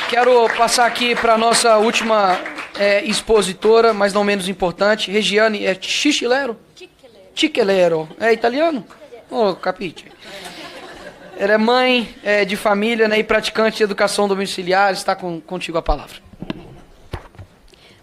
Quero passar aqui para a nossa última expositora, mas não menos importante, Regiane Chichilero? Cichelero. É italiano? Oh, capite. Ela é mãe de família, né, e praticante de educação domiciliar. Está contigo a palavra.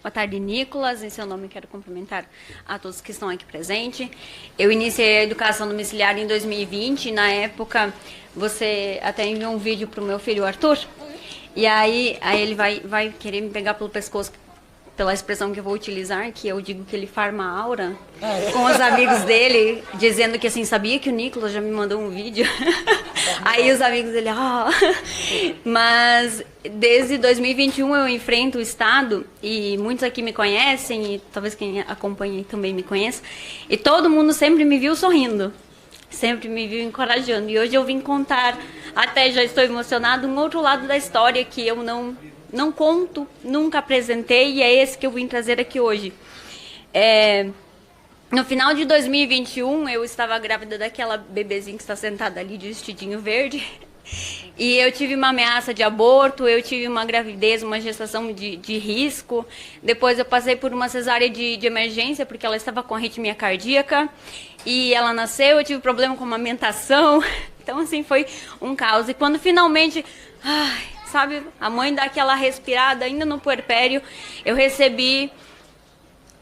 Boa tarde, Nicolas. Em seu nome, quero cumprimentar a todos que estão aqui presentes. Eu iniciei a educação domiciliar em 2020. Na época, você até enviou um vídeo para o meu filho, Arthur. E aí ele vai querer me pegar pelo pescoço, pela expressão que eu vou utilizar, que eu digo que ele farma a aura, com os amigos dele, dizendo que assim, sabia que o Nicolas já me mandou um vídeo? Aí os amigos dele, Mas desde 2021 eu enfrento o Estado, e muitos aqui me conhecem, e talvez quem acompanha também me conheça, e todo mundo sempre me viu sorrindo, sempre me viu encorajando, e hoje eu vim contar, até já estou emocionado, um outro lado da história que eu não conto, nunca apresentei, e é esse que eu vim trazer aqui hoje. No final de 2021, eu estava grávida daquela bebezinha que está sentada ali de vestidinho verde, e eu tive uma ameaça de aborto, eu tive uma gravidez, uma gestação de risco, depois eu passei por uma cesárea de emergência, porque ela estava com arritmia cardíaca, e ela nasceu, eu tive problema com amamentação, então assim, foi um caos, e quando finalmente... sabe, a mãe dá aquela respirada, ainda no puerpério, eu recebi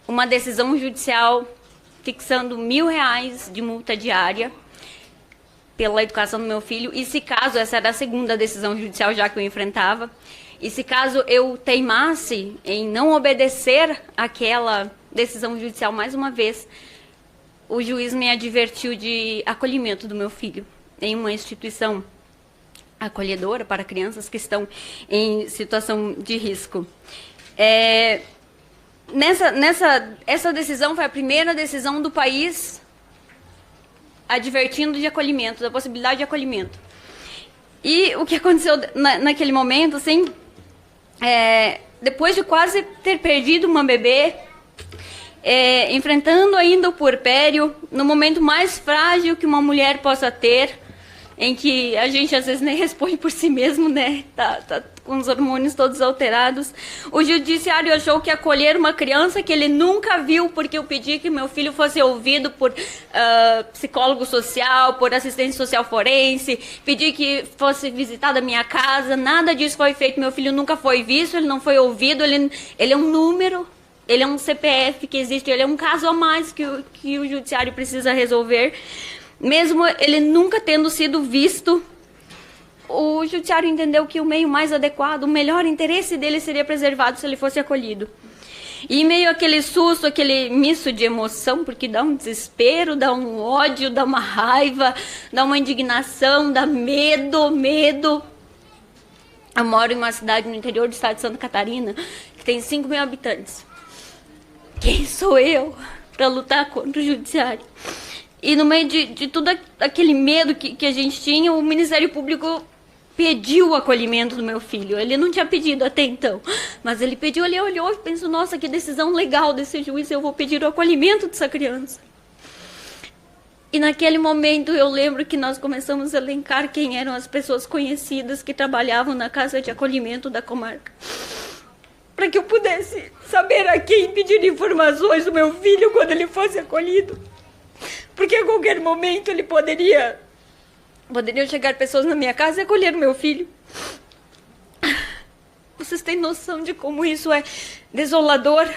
uma decisão judicial fixando R$ 1.000 de multa diária pela educação do meu filho, e se caso, essa era a segunda decisão judicial já que eu enfrentava, e se caso eu teimasse em não obedecer aquela decisão judicial mais uma vez, o juiz me advertiu de acolhimento do meu filho em uma instituição acolhedora para crianças que estão em situação de risco. Essa decisão foi a primeira decisão do país advertindo de acolhimento, da possibilidade de acolhimento. E o que aconteceu naquele momento, assim, depois de quase ter perdido uma bebê, enfrentando ainda o puerpério, no momento mais frágil que uma mulher possa ter, em que a gente às vezes nem responde por si mesmo, né? Tá com os hormônios todos alterados. O judiciário achou que acolher uma criança que ele nunca viu, porque eu pedi que meu filho fosse ouvido por psicólogo social, por assistente social forense, pedi que fosse visitada a minha casa, nada disso foi feito. Meu filho nunca foi visto, ele não foi ouvido, ele é um número, ele é um CPF que existe, ele é um caso a mais que o judiciário precisa resolver. Mesmo ele nunca tendo sido visto, o judiciário entendeu que o meio mais adequado, o melhor interesse dele seria preservado se ele fosse acolhido. E em meio àquele susto, aquele misto de emoção, porque dá um desespero, dá um ódio, dá uma raiva, dá uma indignação, dá medo. Eu moro em uma cidade no interior do estado de Santa Catarina, que tem 5.000 habitantes. Quem sou eu para lutar contra o judiciário? E no meio de todo aquele medo que a gente tinha, o Ministério Público pediu o acolhimento do meu filho. Ele não tinha pedido até então, mas ele pediu, ele olhou e pensou, nossa, que decisão legal desse juiz, eu vou pedir o acolhimento dessa criança. E naquele momento eu lembro que nós começamos a elencar quem eram as pessoas conhecidas que trabalhavam na casa de acolhimento da comarca, para que eu pudesse saber a quem pedir informações do meu filho quando ele fosse acolhido. Porque a qualquer momento ele poderiam chegar pessoas na minha casa e acolher o meu filho. Vocês têm noção de como isso é desolador?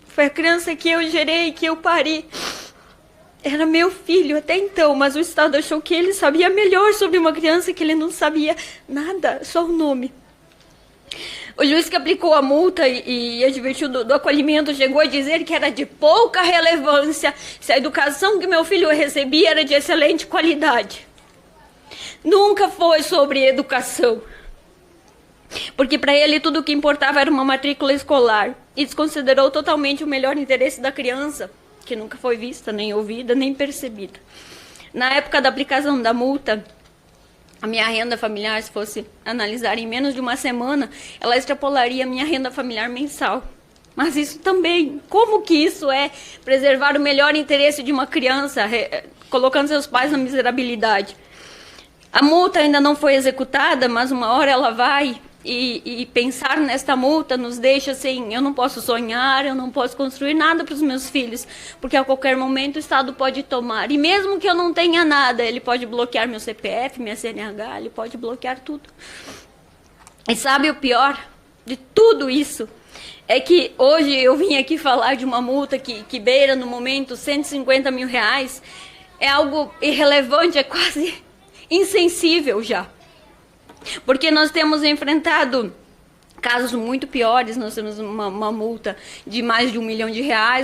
Foi a criança que eu gerei, que eu pari. Era meu filho até então, mas o Estado achou que ele sabia melhor sobre uma criança que ele não sabia nada, só o nome. O juiz que aplicou a multa e advertiu do acolhimento chegou a dizer que era de pouca relevância se a educação que meu filho recebia era de excelente qualidade. Nunca foi sobre educação, porque para ele tudo o que importava era uma matrícula escolar, e desconsiderou totalmente o melhor interesse da criança, que nunca foi vista, nem ouvida, nem percebida. Na época da aplicação da multa, a minha renda familiar, se fosse analisar em menos de uma semana, ela extrapolaria a minha renda familiar mensal. Mas isso também, como que isso é preservar o melhor interesse de uma criança, colocando seus pais na miserabilidade? A multa ainda não foi executada, mas uma hora ela vai, e pensar nesta multa nos deixa assim, eu não posso sonhar, eu não posso construir nada para os meus filhos, porque a qualquer momento o Estado pode tomar. E mesmo que eu não tenha nada, ele pode bloquear meu CPF, minha CNH, ele pode bloquear tudo. E sabe o pior de tudo isso? É que hoje eu vim aqui falar de uma multa que beira no momento 150 mil reais. É algo irrelevante, é quase insensível já. Porque nós temos enfrentado casos muito piores, nós temos uma multa de mais de R$1 milhão,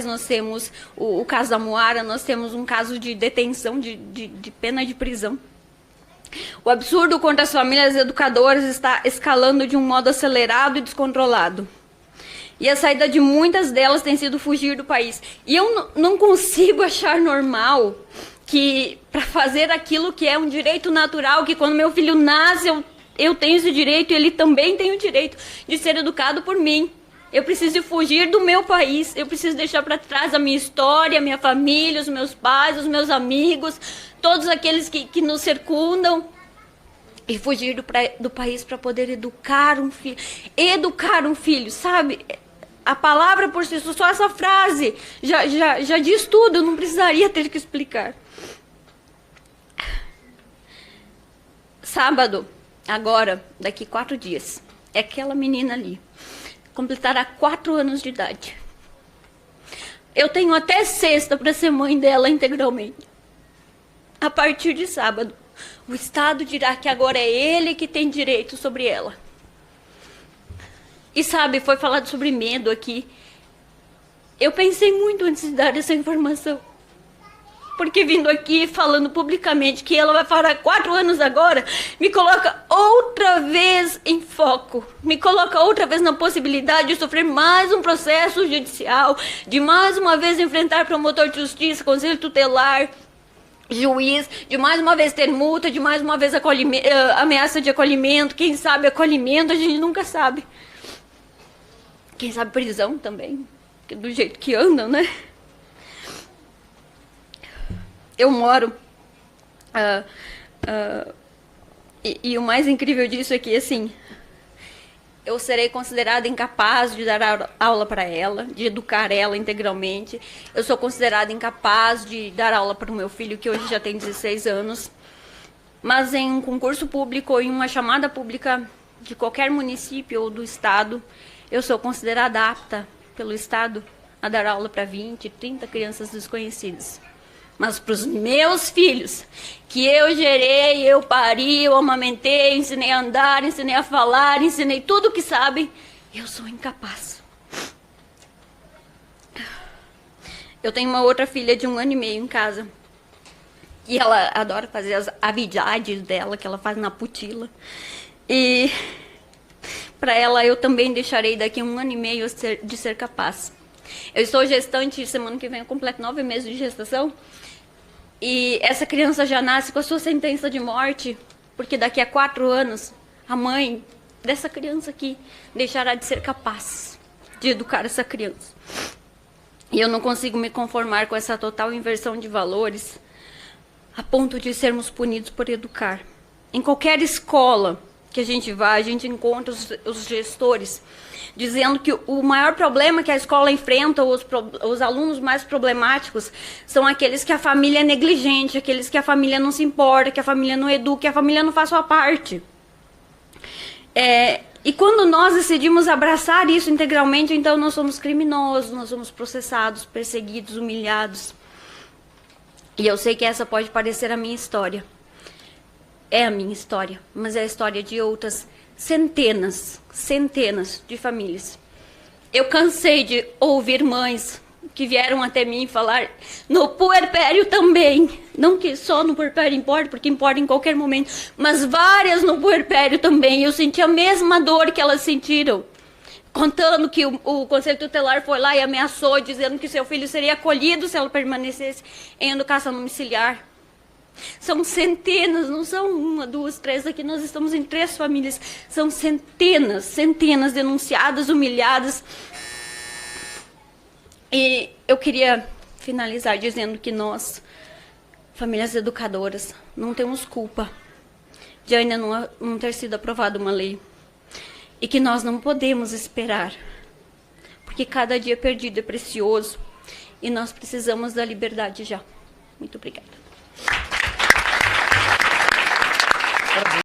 nós temos o caso da Moara, nós temos um caso de detenção, de pena de prisão. O absurdo contra as famílias educadoras está escalando de um modo acelerado e descontrolado. E a saída de muitas delas tem sido fugir do país. E eu não consigo achar normal que, para fazer aquilo que é um direito natural, que quando meu filho nasce, eu tenho esse direito e ele também tem o direito de ser educado por mim. Eu preciso fugir do meu país, eu preciso deixar para trás a minha história, a minha família, os meus pais, os meus amigos, todos aqueles que nos circundam, e fugir do país para poder educar um filho. Educar um filho, sabe? A palavra por si só essa frase já diz tudo, eu não precisaria ter que explicar. Sábado, agora, daqui 4 dias, é aquela menina ali, completará 4 anos de idade. Eu tenho até sexta para ser mãe dela integralmente. A partir de sábado, o Estado dirá que agora é ele que tem direito sobre ela. E sabe, foi falado sobre medo aqui. Eu pensei muito antes de dar essa informação. Porque vindo aqui falando publicamente que ela vai fazer 4 anos agora, me coloca outra vez em foco. Me coloca outra vez na possibilidade de sofrer mais um processo judicial, de mais uma vez enfrentar promotor de justiça, conselho tutelar, juiz, de mais uma vez ter multa, de mais uma vez ameaça de acolhimento, quem sabe acolhimento, a gente nunca sabe. Quem sabe prisão também, do jeito que andam, né? Eu moro... E o mais incrível disso é que, assim, eu serei considerada incapaz de dar aula para ela, de educar ela integralmente. Eu sou considerada incapaz de dar aula para o meu filho, que hoje já tem 16 anos. Mas em um concurso público ou em uma chamada pública de qualquer município ou do estado, eu sou considerada apta pelo Estado a dar aula para 20, 30 crianças desconhecidas. Mas para os meus filhos, que eu gerei, eu pari, eu amamentei, ensinei a andar, ensinei a falar, ensinei tudo o que sabem, eu sou incapaz. Eu tenho uma outra filha de 1 ano e meio em casa. E ela adora fazer as habilidades dela, que ela faz na putila. E para ela eu também deixarei daqui 1 ano e meio de ser capaz. Eu estou gestante, semana que vem eu completo 9 meses de gestação. E essa criança já nasce com a sua sentença de morte, porque daqui a 4 anos, a mãe dessa criança aqui deixará de ser capaz de educar essa criança. E eu não consigo me conformar com essa total inversão de valores, a ponto de sermos punidos por educar. Em qualquer escola que a gente vá, a gente encontra os gestores dizendo que o maior problema que a escola enfrenta, os alunos mais problemáticos, são aqueles que a família é negligente, aqueles que a família não se importa, que a família não educa, que a família não faz sua parte. E quando nós decidimos abraçar isso integralmente, então nós somos criminosos, nós somos processados, perseguidos, humilhados. E eu sei que essa pode parecer a minha história. É a minha história, mas é a história de outras centenas de famílias. Eu cansei de ouvir mães que vieram até mim falar no puerpério também, não que só no puerpério importa, porque importa em qualquer momento, mas várias no puerpério também. Eu senti a mesma dor que elas sentiram, contando que o conselho tutelar foi lá e ameaçou, dizendo que seu filho seria acolhido se ela permanecesse em educação domiciliar. São centenas, não são 1, 2, 3, aqui nós estamos em 3 famílias, são centenas denunciadas, humilhadas. E eu queria finalizar dizendo que nós, famílias educadoras, não temos culpa de ainda não ter sido aprovada uma lei. e que nós não podemos esperar, porque cada dia perdido é precioso e nós precisamos da liberdade já. Muito obrigada.